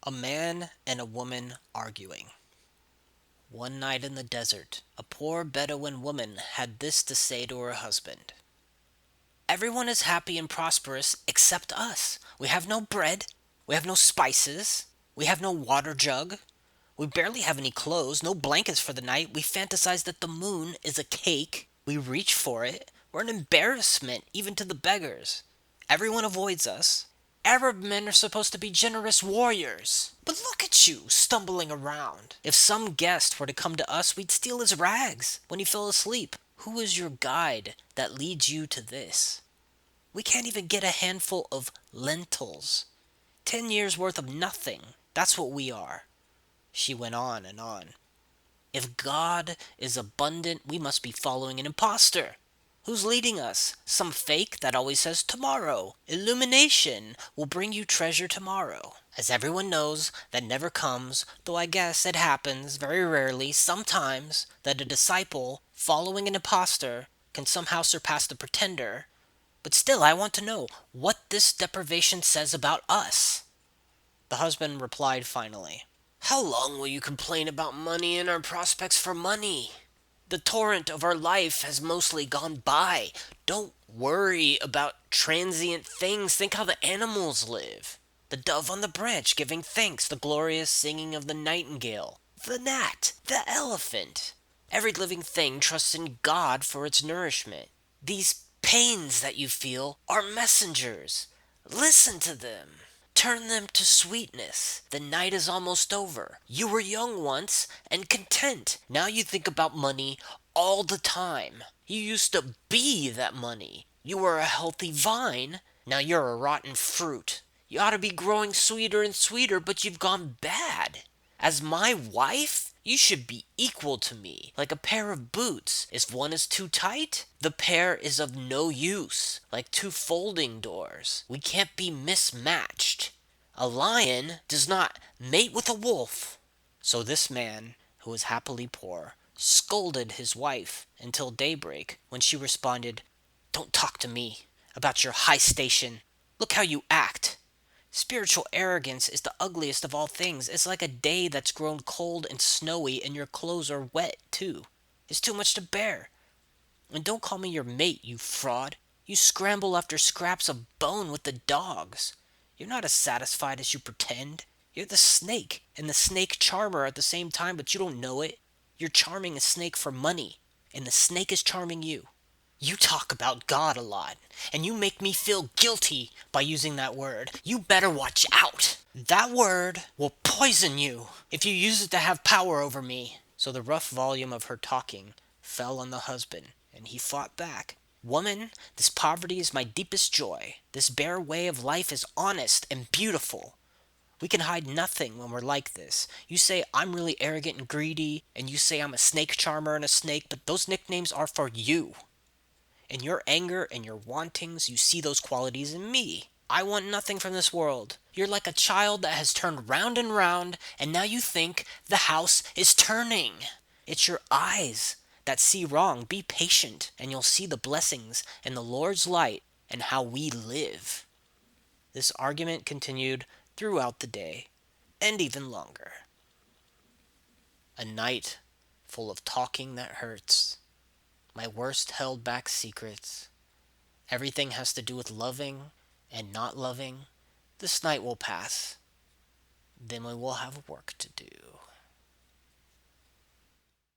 A man and a woman arguing. One night in the desert, a poor Bedouin woman had this to say to her husband. Everyone is happy and prosperous except us. We have no bread. We have no spices. We have no water jug. We barely have any clothes, no blankets for the night. We fantasize that the moon is a cake. We reach for it. We're an embarrassment even to the beggars. Everyone avoids us. Arab men are supposed to be generous warriors. But look at you, stumbling around. If some guest were to come to us, we'd steal his rags when he fell asleep. Who is your guide that leads you to this? We can't even get a handful of lentils. 10 years worth of nothing. That's what we are. She went on and on. If God is abundant, we must be following an imposter. Who's leading us? Some fake that always says tomorrow. Illumination will bring you treasure tomorrow. As everyone knows, that never comes, though I guess it happens very rarely, sometimes, that a disciple following an imposter can somehow surpass the pretender. But still, I want to know what this deprivation says about us. The husband replied finally, How long will you complain about money and our prospects for money? The torrent of our life has mostly gone by. Don't worry about transient things. Think how the animals live. The dove on the branch giving thanks, the glorious singing of the nightingale, the gnat, the elephant. Every living thing trusts in God for its nourishment. These pains that you feel are messengers. Listen to them. Turn them to sweetness. The night is almost over. You were young once and content. Now you think about money all the time. You used to be that money. You were a healthy vine. Now you're a rotten fruit. You ought to be growing sweeter and sweeter, but you've gone bad. As my wife, you should be equal to me, like a pair of boots. If one is too tight, the pair is of no use, like two folding doors. We can't be mismatched. A lion does not mate with a wolf. So this man, who was happily poor, scolded his wife until daybreak, when she responded, Don't talk to me about your high station. Look how you act. Spiritual arrogance is the ugliest of all things. It's like a day that's grown cold and snowy and your clothes are wet, too. It's too much to bear. And don't call me your mate, you fraud. You scramble after scraps of bone with the dogs. You're not as satisfied as you pretend. You're the snake and the snake charmer at the same time, but you don't know it. You're charming a snake for money, and the snake is charming you. You talk about God a lot, and you make me feel guilty by using that word. You better watch out. That word will poison you if you use it to have power over me. So the rough volume of her talking fell on the husband, and he fought back. Woman, this poverty is my deepest joy. This bare way of life is honest and beautiful. We can hide nothing when we're like this. You say I'm really arrogant and greedy, and you say I'm a snake charmer and a snake, but those nicknames are for you. In your anger and your wantings, you see those qualities in me. I want nothing from this world. You're like a child that has turned round and round, and now you think the house is turning. It's your eyes that see wrong. Be patient, and you'll see the blessings and the Lord's light and how we live. This argument continued throughout the day, and even longer. A night full of talking that hurts. My worst held back secrets. Everything has to do with loving and not loving. This night will pass. Then we will have work to do.